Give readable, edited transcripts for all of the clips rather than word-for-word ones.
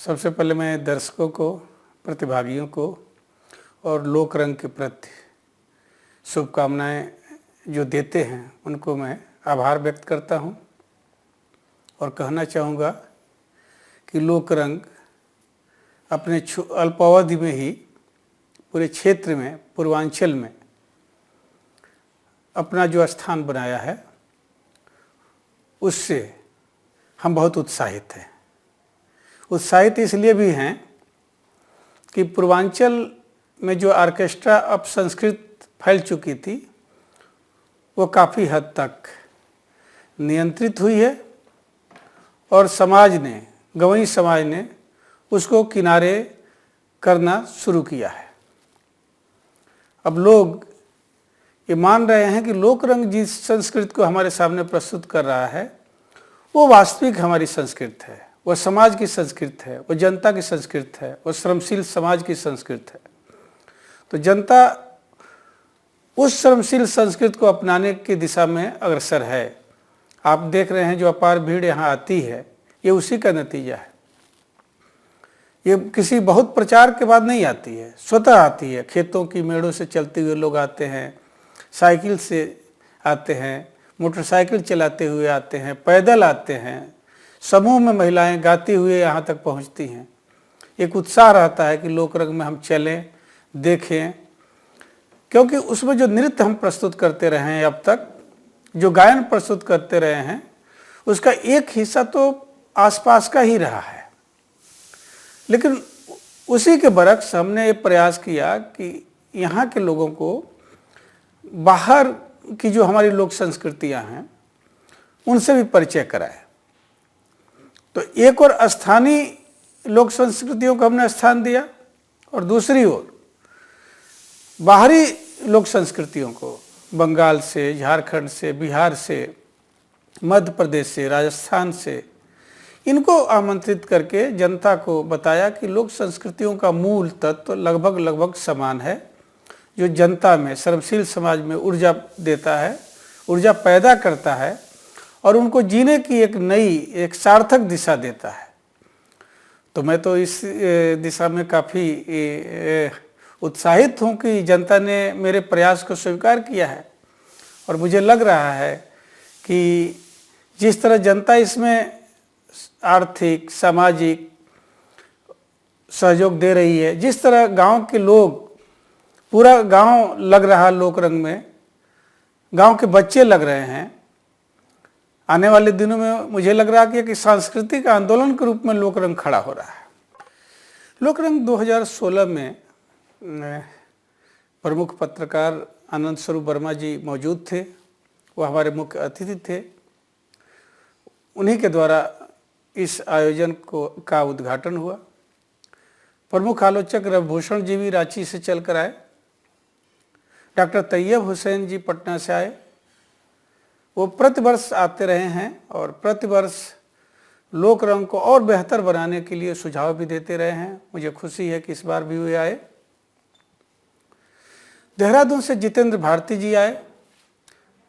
सबसे पहले मैं दर्शकों को, प्रतिभागियों को और लोक रंग के प्रति शुभकामनाएं जो देते हैं उनको मैं आभार व्यक्त करता हूं और कहना चाहूँगा कि लोक रंग अपने अल्पावधि में ही पूरे क्षेत्र में, पूर्वांचल में अपना जो स्थान बनाया है उससे हम बहुत उत्साहित हैं। उत्साहित इसलिए भी हैं कि पूर्वांचल में जो ऑर्केस्ट्रा अब संस्कृत फैल चुकी थी वो काफ़ी हद तक नियंत्रित हुई है और समाज ने, गवई समाज ने उसको किनारे करना शुरू किया है। अब लोग ये मान रहे हैं कि लोक रंग जिस संस्कृति को हमारे सामने प्रस्तुत कर रहा है वो वास्तविक हमारी संस्कृति है, वह समाज की संस्कृति है, वह जनता की संस्कृति है, वह श्रमशील समाज की संस्कृति है। तो जनता उस श्रमशील संस्कृति को अपनाने की दिशा में अग्रसर है। आप देख रहे हैं जो अपार भीड़ यहाँ आती है ये उसी का नतीजा है। ये किसी बहुत प्रचार के बाद नहीं आती है, स्वतः आती है। खेतों की मेड़ों से चलते हुए लोग आते हैं, साइकिल से आते हैं, मोटरसाइकिल चलाते हुए आते हैं, पैदल आते हैं, समूह में महिलाएं गाती हुए यहाँ तक पहुँचती हैं। एक उत्साह रहता है कि लोक रंग में हम चलें, देखें, क्योंकि उसमें जो नृत्य हम प्रस्तुत करते रहे हैं, अब तक जो गायन प्रस्तुत करते रहे हैं उसका एक हिस्सा तो आसपास का ही रहा है। लेकिन उसी के बरक्स हमने ये प्रयास किया कि यहाँ के लोगों को बाहर की जो हमारी लोक संस्कृतियाँ हैं उनसे भी परिचय कराए। तो एक और स्थानीय लोक संस्कृतियों को हमने स्थान दिया और दूसरी ओर बाहरी लोक संस्कृतियों को बंगाल से, झारखंड से, बिहार से, मध्य प्रदेश से, राजस्थान से, इनको आमंत्रित करके जनता को बताया कि लोक संस्कृतियों का मूल तत्व लगभग समान है, जो जनता में, श्रमशील समाज में ऊर्जा देता है, ऊर्जा पैदा करता है और उनको जीने की एक नई, एक सार्थक दिशा देता है। तो मैं तो इस दिशा में काफ़ी उत्साहित हूँ कि जनता ने मेरे प्रयास को स्वीकार किया है और मुझे लग रहा है कि जिस तरह जनता इसमें आर्थिक, सामाजिक सहयोग दे रही है, जिस तरह गांव के लोग, पूरा गांव लग रहा लोक रंग में, गांव के बच्चे लग रहे हैं, आने वाले दिनों में मुझे लग रहा है कि सांस्कृतिक आंदोलन के रूप में लोक रंग खड़ा हो रहा है। लोक रंग 2016 में प्रमुख पत्रकार आनंद स्वरूप वर्मा जी मौजूद थे, वो हमारे मुख्य अतिथि थे। उन्हीं के द्वारा इस आयोजन का उद्घाटन हुआ। प्रमुख आलोचक रविभूषण जी भी रांची से चल कर आए, डॉक्टर तैयब हुसैन जी पटना से आए। वो प्रतिवर्ष आते रहे हैं और प्रतिवर्ष लोक रंग को और बेहतर बनाने के लिए सुझाव भी देते रहे हैं। मुझे खुशी है कि इस बार भी वे आए। देहरादून से जितेंद्र भारती जी आए,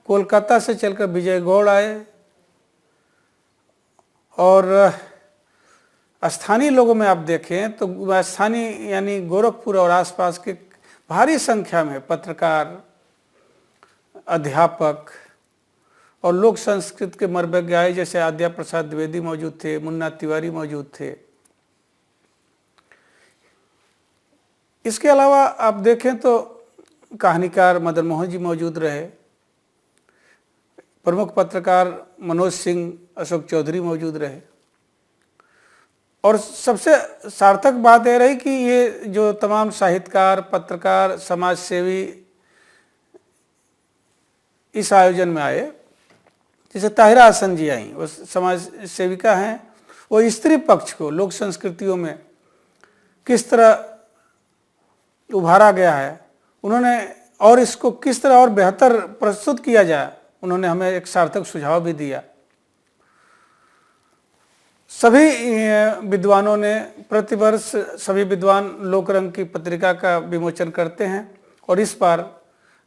कोलकाता से चलकर विजय गौड़ आए और स्थानीय लोगों में आप देखें तो स्थानीय यानी गोरखपुर और आसपास के भारी संख्या में पत्रकार, अध्यापक और लोक संस्कृति के मर्मज्ञ आए, जैसे आद्या प्रसाद द्विवेदी मौजूद थे, मुन्ना तिवारी मौजूद थे। इसके अलावा आप देखें तो कहानीकार मदन मोहन जी मौजूद रहे, प्रमुख पत्रकार मनोज सिंह, अशोक चौधरी मौजूद रहे। और सबसे सार्थक बात यह रही कि ये जो तमाम साहित्यकार, पत्रकार, समाज सेवी इस आयोजन में आए, जैसे ताहिरा हसन जी आई, वो समाज सेविका हैं, वो स्त्री पक्ष को लोक संस्कृतियों में किस तरह उभारा गया है, उन्होंने और इसको किस तरह और बेहतर प्रस्तुत किया जाए, उन्होंने हमें एक सार्थक सुझाव भी दिया। सभी विद्वानों ने, प्रतिवर्ष सभी विद्वान लोक रंग की पत्रिका का विमोचन करते हैं और इस बार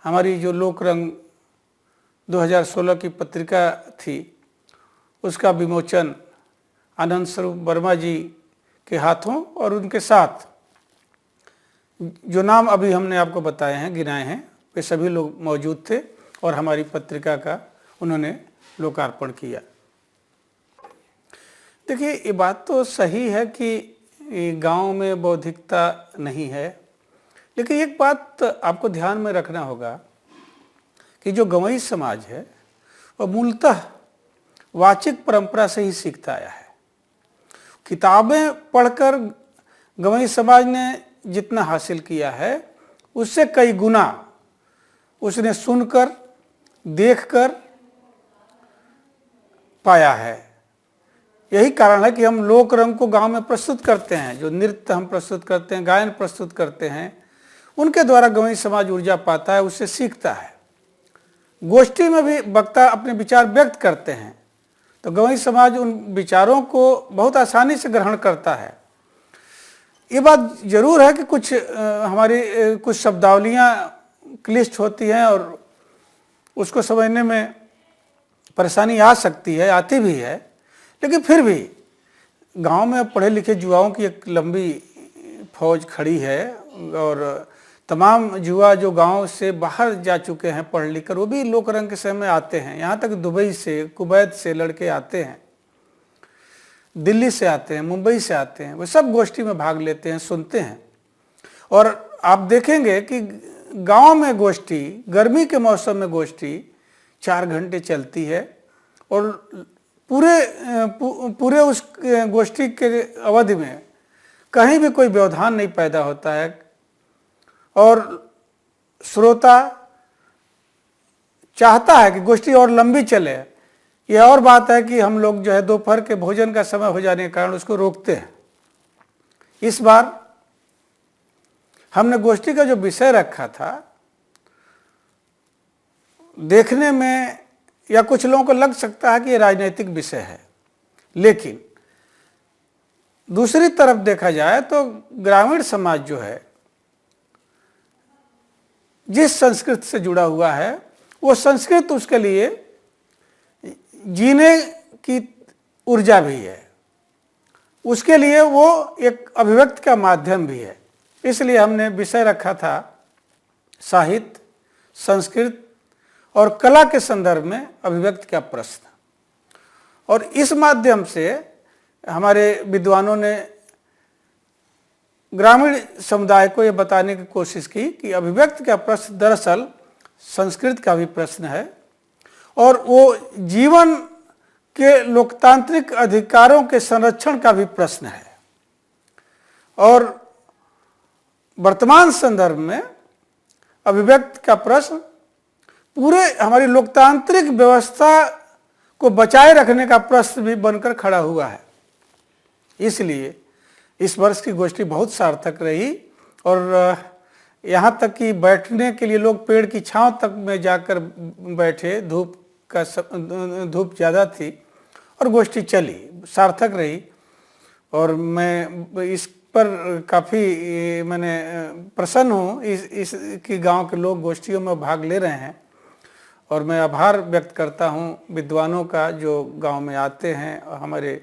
हमारी जो लोक रंग 2016 की पत्रिका थी उसका विमोचन आनंद स्वरूप वर्मा जी के हाथों और उनके साथ जो नाम अभी हमने आपको बताए हैं, गिनाए हैं, वे सभी लोग मौजूद थे और हमारी पत्रिका का उन्होंने लोकार्पण किया। देखिए, ये बात तो सही है कि गांव में बौद्धिकता नहीं है, लेकिन एक बात आपको ध्यान में रखना होगा कि जो गवई समाज है वह मूलतः वाचिक परंपरा से ही सीखता आया है। किताबें पढ़कर गवई समाज ने जितना हासिल किया है उससे कई गुना उसने सुनकर, देखकर पाया है। यही कारण है कि हम लोक रंग को गांव में प्रस्तुत करते हैं, जो नृत्य हम प्रस्तुत करते हैं, गायन प्रस्तुत करते हैं, उनके द्वारा गवई समाज ऊर्जा पाता है, उससे सीखता है। गोष्ठी में भी वक्ता अपने विचार व्यक्त करते हैं तो गवई समाज उन विचारों को बहुत आसानी से ग्रहण करता है। ये बात जरूर है कि कुछ हमारी कुछ शब्दावलियाँ क्लिष्ट होती हैं और उसको समझने में परेशानी आ सकती है, आती भी है, लेकिन फिर भी गांव में पढ़े लिखे युवाओं की एक लंबी फौज खड़ी है और तमाम युवा जो गांव से बाहर जा चुके हैं पढ़ लिख कर, वो भी लोक रंग के समय में आते हैं। यहाँ तक दुबई से, कुवैत से लड़के आते हैं, दिल्ली से आते हैं, मुंबई से आते हैं, वे सब गोष्ठी में भाग लेते हैं, सुनते हैं। और आप देखेंगे कि गांव में गोष्ठी, गर्मी के मौसम में गोष्ठी 4 घंटे चलती है और पूरे उस गोष्ठी के अवधि में कहीं भी कोई व्यवधान नहीं पैदा होता है और श्रोता चाहता है कि गोष्ठी और लंबी चले। यह और बात है कि हम लोग जो है दोपहर के भोजन का समय हो जाने के कारण उसको रोकते हैं। इस बार हमने गोष्ठी का जो विषय रखा था, देखने में या कुछ लोगों को लग सकता है कि ये राजनीतिक विषय है, लेकिन दूसरी तरफ देखा जाए तो ग्रामीण समाज जो है जिस संस्कृति से जुड़ा हुआ है, वो संस्कृत उसके लिए जीने की ऊर्जा भी है, उसके लिए वो एक अभिव्यक्ति का माध्यम भी है। इसलिए हमने विषय रखा था साहित्य, संस्कृत और कला के संदर्भ में अभिव्यक्ति का प्रश्न। और इस माध्यम से हमारे विद्वानों ने ग्रामीण समुदाय को ये बताने की कोशिश की कि अभिव्यक्ति का प्रश्न दरअसल संस्कृत का भी प्रश्न है और वो जीवन के लोकतांत्रिक अधिकारों के संरक्षण का भी प्रश्न है। और वर्तमान संदर्भ में अभिव्यक्ति का प्रश्न पूरे हमारी लोकतांत्रिक व्यवस्था को बचाए रखने का प्रश्न भी बनकर खड़ा हुआ है। इसलिए इस वर्ष की गोष्ठी बहुत सार्थक रही और यहाँ तक कि बैठने के लिए लोग पेड़ की छांव तक में जाकर बैठे, धूप ज़्यादा थी और गोष्ठी चली, सार्थक रही। और मैं इस पर काफ़ी मैंने प्रसन्न हूँ इस कि गांव के लोग गोष्ठियों में भाग ले रहे हैं और मैं आभार व्यक्त करता हूँ विद्वानों का जो गांव में आते हैं और हमारे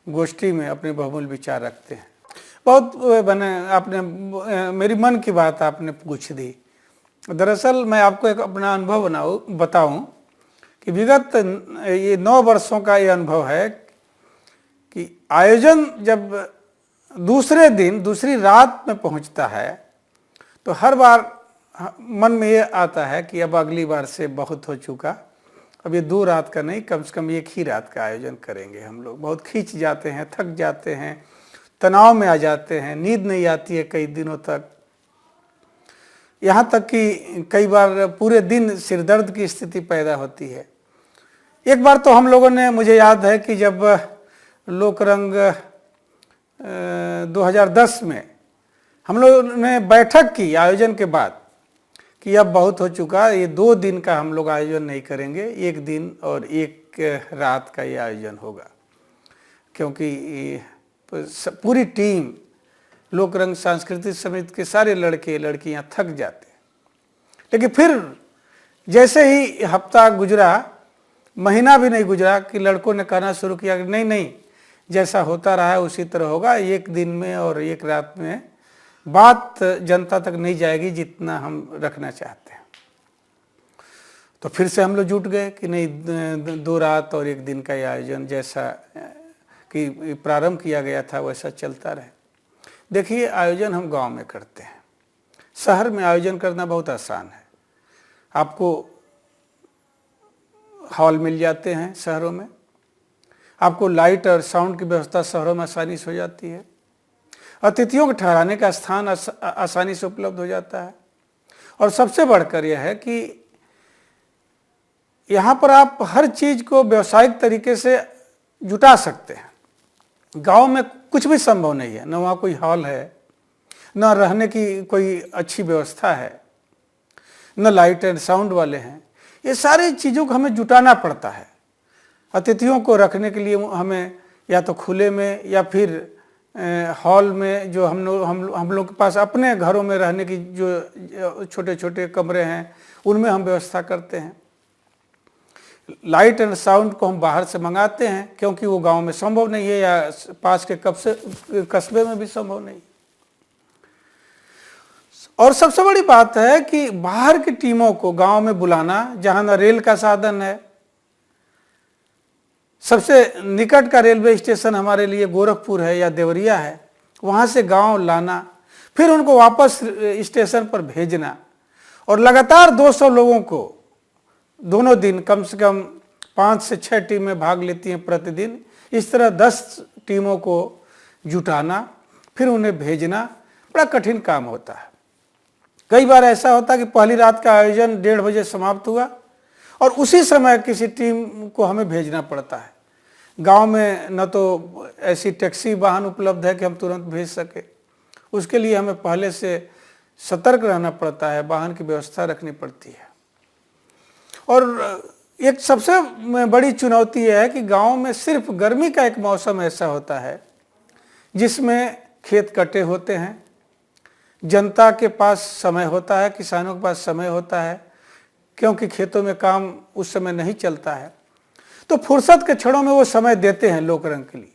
गोष्ठी में अपने बहुमूल्य विचार रखते हैं। बहुत मैंने आपने मेरी मन की बात आपने पूछ दी। दरअसल मैं आपको एक अपना अनुभव बताऊं कि विगत ये 9 वर्षों का ये अनुभव है कि आयोजन जब दूसरे दिन, दूसरी रात में पहुंचता है तो हर बार मन में ये आता है कि अब अगली बार से बहुत हो चुका, अब ये 2 रात का नहीं, कम से कम 1 ही रात का आयोजन करेंगे। हम लोग बहुत खींच जाते हैं, थक जाते हैं, तनाव में आ जाते हैं, नींद नहीं आती है कई दिनों तक, यहाँ तक कि कई बार पूरे दिन सिरदर्द की स्थिति पैदा होती है। एक बार तो हम लोगों ने, मुझे याद है कि जब लोकरंग 2010 में हम लोगों ने बैठक की आयोजन के बाद कि अब बहुत हो चुका, ये 2 दिन का हम लोग आयोजन नहीं करेंगे, 1 दिन और 1 रात का ये आयोजन होगा, क्योंकि पूरी टीम लोकरंग सांस्कृतिक समिति के सारे लड़के लड़कियां थक जाते हैं। लेकिन फिर जैसे ही हफ्ता गुजरा, महीना भी नहीं गुजरा कि लड़कों ने कहना शुरू किया कि नहीं, जैसा होता रहा है उसी तरह होगा। एक दिन में और एक रात में बात जनता तक नहीं जाएगी जितना हम रखना चाहते हैं। तो फिर से हम लोग जुट गए कि नहीं, 2 रात और 1 दिन का ये आयोजन जैसा कि प्रारंभ किया गया था वैसा चलता रहे। देखिए, आयोजन हम गांव में करते हैं, शहर में आयोजन करना बहुत आसान है। आपको हॉल मिल जाते हैं शहरों में, आपको लाइट और साउंड की व्यवस्था शहरों में आसानी से हो जाती है, अतिथियों को ठहराने का स्थान आसानी से उपलब्ध हो जाता है, और सबसे बढ़कर यह है कि यहाँ पर आप हर चीज़ को व्यावसायिक तरीके से जुटा सकते हैं। गांव में कुछ भी संभव नहीं है, न वहाँ कोई हॉल है, न रहने की कोई अच्छी व्यवस्था है, न लाइट एंड साउंड वाले हैं। ये सारी चीज़ों को हमें जुटाना पड़ता है। अतिथियों को रखने के लिए हमें या तो खुले में या फिर हॉल में, जो हम लोग के पास अपने घरों में रहने की जो छोटे छोटे कमरे हैं उनमें हम व्यवस्था करते हैं। लाइट एंड साउंड को हम बाहर से मंगाते हैं क्योंकि वो गांव में संभव नहीं है या पास के कस्बे में भी संभव नहीं। और सबसे बड़ी बात है कि बाहर की टीमों को गांव में बुलाना, जहां न रेल का साधन है, सबसे निकट का रेलवे स्टेशन हमारे लिए गोरखपुर है या देवरिया है, वहां से गांव लाना, फिर उनको वापस स्टेशन पर भेजना, और लगातार 200 लोगों को दोनों दिन, कम से कम 5 से 6 टीमें भाग लेती हैं प्रतिदिन, इस तरह 10 टीमों को जुटाना, फिर उन्हें भेजना बड़ा कठिन काम होता है। कई बार ऐसा होता है कि पहली रात का आयोजन 1:30 बजे समाप्त हुआ और उसी समय किसी टीम को हमें भेजना पड़ता है। गांव में न तो ऐसी टैक्सी वाहन उपलब्ध है कि हम तुरंत भेज सके, उसके लिए हमें पहले से सतर्क रहना पड़ता है, वाहन की व्यवस्था रखनी पड़ती है। और एक सबसे बड़ी चुनौती यह है कि गांव में सिर्फ गर्मी का एक मौसम ऐसा होता है जिसमें खेत कटे होते हैं, जनता के पास समय होता है, किसानों के पास समय होता है, क्योंकि खेतों में काम उस समय नहीं चलता है, तो फुर्सत के क्षणों में वो समय देते हैं लोकरंग के लिए।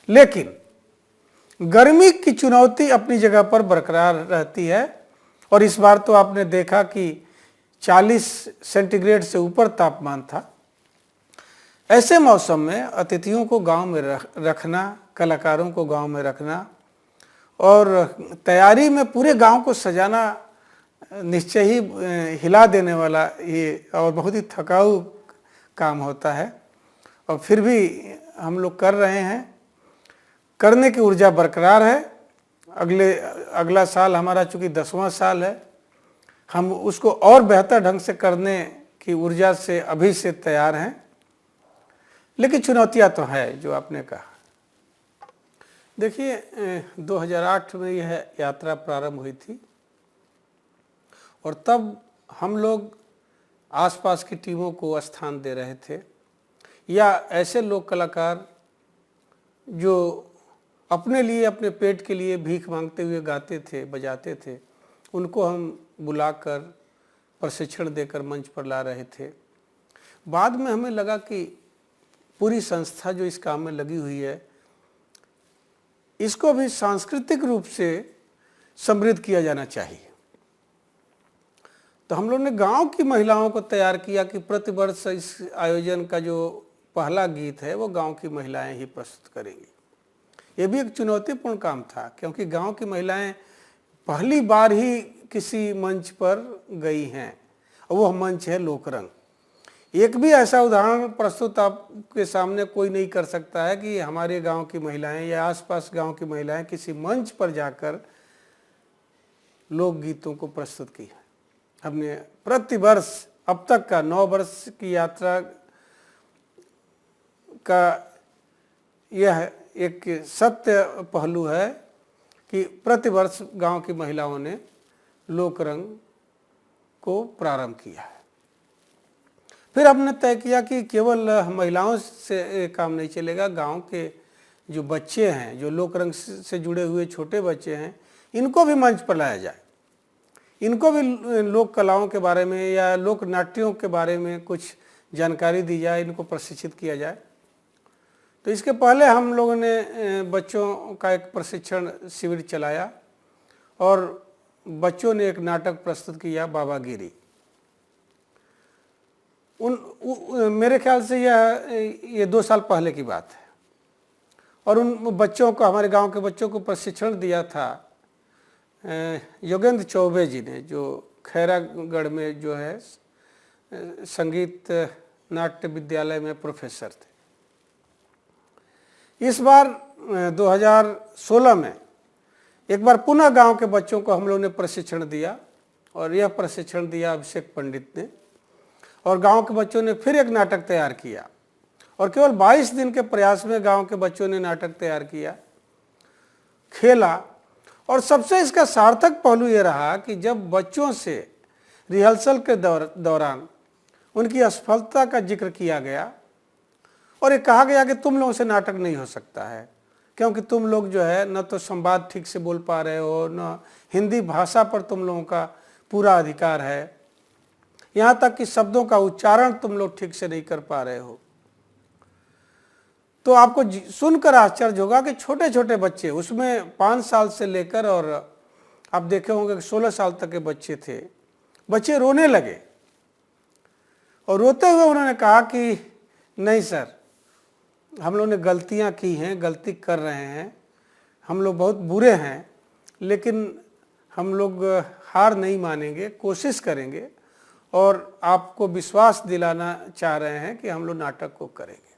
लेकिन गर्मी की चुनौती अपनी जगह पर बरकरार रहती है, और इस बार तो आपने देखा कि 40 सेंटीग्रेड से ऊपर तापमान था। ऐसे मौसम में अतिथियों को गांव में रखना, कलाकारों को गांव में रखना और तैयारी में पूरे गांव को सजाना निश्चय ही हिला देने वाला ये और बहुत ही थकाऊ काम होता है। और फिर भी हम लोग कर रहे हैं, करने की ऊर्जा बरकरार है। अगला साल हमारा चूँकि 10वां साल है, हम उसको और बेहतर ढंग से करने की ऊर्जा से अभी से तैयार हैं। लेकिन चुनौतियां तो है जो आपने कहा। देखिए, 2008 में यह यात्रा प्रारंभ हुई थी और तब हम लोग आसपास की टीमों को स्थान दे रहे थे, या ऐसे लोक कलाकार जो अपने लिए, अपने पेट के लिए भीख मांगते हुए गाते थे, बजाते थे, उनको हम बुलाकर प्रशिक्षण देकर मंच पर ला रहे थे। बाद में हमें लगा कि पूरी संस्था जो इस काम में लगी हुई है, इसको भी सांस्कृतिक रूप से समृद्ध किया जाना चाहिए। तो हम लोगों ने गांव की महिलाओं को तैयार किया कि प्रतिवर्ष इस आयोजन का जो पहला गीत है वो गांव की महिलाएं ही प्रस्तुत करेंगी। ये भी एक चुनौतीपूर्ण काम था, क्योंकि गांव की महिलाएं पहली बार ही किसी मंच पर गई हैं, और वो मंच है लोकरंग। एक भी ऐसा उदाहरण प्रस्तुत आपके सामने कोई नहीं कर सकता है कि हमारे गांव की महिलाएं या आसपास गांव की महिलाएं किसी मंच पर जाकर लोकगीतों को प्रस्तुत की है। हमने प्रतिवर्ष अब तक का 9 वर्ष की यात्रा का यह एक सत्य पहलू है कि प्रतिवर्ष गांव की महिलाओं ने लोकरंग को प्रारंभ किया है। फिर हमने तय किया कि केवल महिलाओं से काम नहीं चलेगा, गांव के जो बच्चे हैं, जो लोकरंग से जुड़े हुए छोटे बच्चे हैं, इनको भी मंच पर लाया जाए, इनको भी लोक कलाओं के बारे में या लोक नाट्यों के बारे में कुछ जानकारी दी जाए, इनको प्रशिक्षित किया जाए। तो इसके पहले हम लोगों ने बच्चों का एक प्रशिक्षण शिविर चलाया और बच्चों ने एक नाटक प्रस्तुत किया, बाबागिरी। मेरे ख्याल से ये 2 साल पहले की बात है। और उन बच्चों को, हमारे गांव के बच्चों को प्रशिक्षण दिया था योगेंद्र चौबे जी ने, जो खैरागढ़ में जो है संगीत नाट्य विद्यालय में प्रोफेसर थे। इस बार 2016 में एक बार पुनः गांव के बच्चों को हम लोगों ने प्रशिक्षण दिया और यह प्रशिक्षण दिया अभिषेक पंडित ने, और गांव के बच्चों ने फिर एक नाटक तैयार किया और केवल 22 दिन के प्रयास में गांव के बच्चों ने नाटक तैयार किया, खेला। और सबसे इसका सार्थक पहलू ये रहा कि जब बच्चों से रिहर्सल के दौरान उनकी असफलता का जिक्र किया गया और ये कहा गया कि तुम लोगों से नाटक नहीं हो सकता है, क्योंकि तुम लोग जो है न तो संवाद ठीक से बोल पा रहे हो, न हिंदी भाषा पर तुम लोगों का पूरा अधिकार है, यहाँ तक कि शब्दों का उच्चारण तुम लोग ठीक से नहीं कर पा रहे हो। तो आपको सुनकर आश्चर्य होगा कि छोटे छोटे बच्चे, उसमें 5 साल से लेकर और आप देखे होंगे कि 16 साल तक के बच्चे थे, बच्चे रोने लगे और रोते हुए उन्होंने कहा कि नहीं सर, हम लोगों ने गलतियां की हैं, गलती कर रहे हैं, हम लोग बहुत बुरे हैं, लेकिन हम लोग हार नहीं मानेंगे, कोशिश करेंगे और आपको विश्वास दिलाना चाह रहे हैं कि हम लोग नाटक को करेंगे।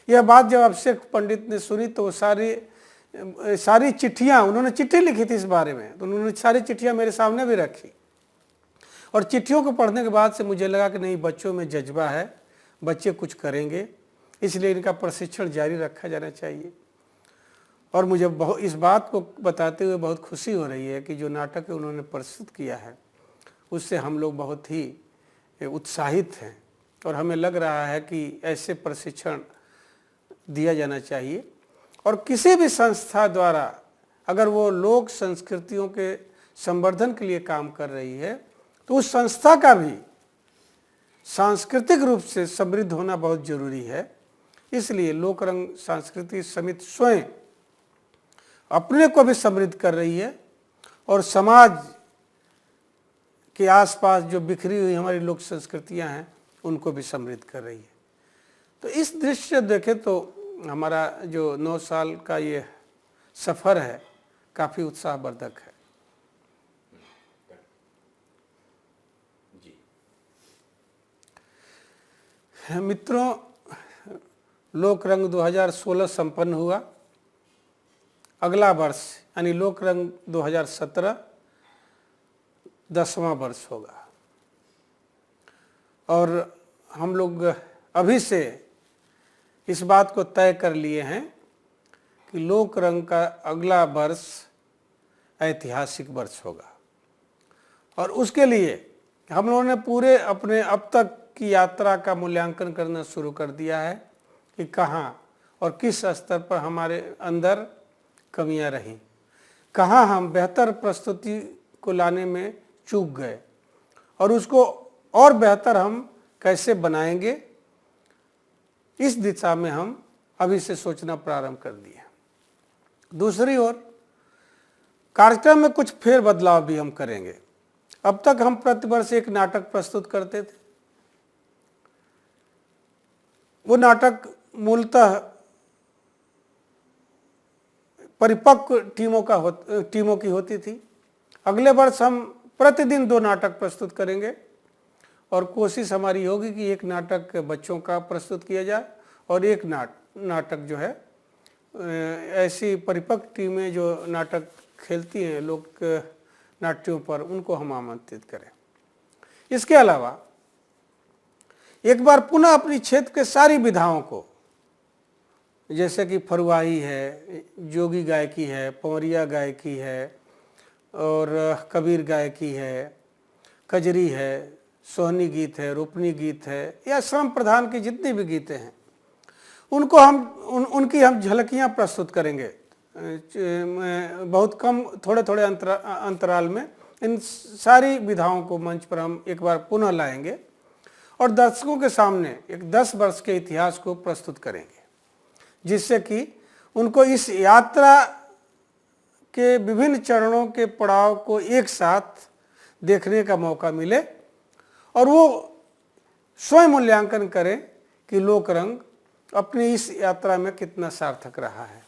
यह बात जब अभिषेक पंडित ने सुनी तो सारी चिट्ठियाँ, उन्होंने चिट्ठी लिखी थी इस बारे में, तो उन्होंने सारी चिट्ठियाँ मेरे सामने भी रखी और चिट्ठियों को पढ़ने के बाद से मुझे लगा कि नहीं, बच्चों में जज्बा है, बच्चे कुछ करेंगे, इसलिए इनका प्रशिक्षण जारी रखा जाना चाहिए। और मुझे इस बात को बताते हुए बहुत खुशी हो रही है कि जो नाटक उन्होंने प्रस्तुत किया है उससे हम लोग बहुत ही उत्साहित हैं और हमें लग रहा है कि ऐसे प्रशिक्षण दिया जाना चाहिए। और किसी भी संस्था द्वारा अगर वो लोक संस्कृतियों के संवर्धन के लिए काम कर रही है तो उस संस्था का भी सांस्कृतिक रूप से समृद्ध होना बहुत जरूरी है। इसलिए लोकरंग सांस्कृतिक समिति स्वयं अपने को भी समृद्ध कर रही है और समाज के आसपास जो बिखरी हुई हमारी लोक संस्कृतियां हैं उनको भी समृद्ध कर रही है। तो इस दृश्य से देखें तो हमारा जो 9 साल का ये सफ़र है काफ़ी उत्साहवर्धक है। मित्रों, लोकरंग 2016 संपन्न हुआ। अगला वर्ष यानी लोकरंग 2017 10वां वर्ष होगा और हम लोग अभी से इस बात को तय कर लिए हैं कि लोकरंग का अगला वर्ष ऐतिहासिक वर्ष होगा और उसके लिए हम लोगों ने पूरे अपने अब तक की यात्रा का मूल्यांकन करना शुरू कर दिया है कि कहाँ और किस स्तर पर हमारे अंदर कमियां रहीं, कहाँ हम बेहतर प्रस्तुति को लाने में चूक गए और उसको और बेहतर हम कैसे बनाएंगे, इस दिशा में हम अभी से सोचना प्रारंभ कर दिए। दूसरी ओर कार्यक्रम में कुछ फेर बदलाव भी हम करेंगे। अब तक हम प्रतिवर्ष एक नाटक प्रस्तुत करते थे। वो नाटक मूलतः परिपक्व टीमों की होती थी। अगले वर्ष हम प्रतिदिन 2 नाटक प्रस्तुत करेंगे और कोशिश हमारी होगी कि एक नाटक बच्चों का प्रस्तुत किया जाए और एक नाटक जो है ऐसी परिपक्व टीमें जो नाटक खेलती हैं लोक नाट्यों पर, उनको हम आमंत्रित करें। इसके अलावा एक बार पुनः अपनी क्षेत्र के सारी विधाओं को, जैसे कि फरुआही है, जोगी गायकी है, पवरिया गायकी है और कबीर गायकी है, कजरी है, सोहनी गीत है, रोपनी गीत है, या श्रम प्रधान की जितनी भी गीतें हैं उनको उनकी हम झलकियाँ प्रस्तुत करेंगे। बहुत कम थोड़े अंतराल में इन सारी विधाओं को मंच पर हम एक बार पुनः लाएंगे और दर्शकों के सामने एक 10 वर्ष के इतिहास को प्रस्तुत करेंगे, जिससे कि उनको इस यात्रा के विभिन्न चरणों के पड़ाव को एक साथ देखने का मौका मिले और वो स्वयं मूल्यांकन करें कि लोक रंग अपनी इस यात्रा में कितना सार्थक रहा है।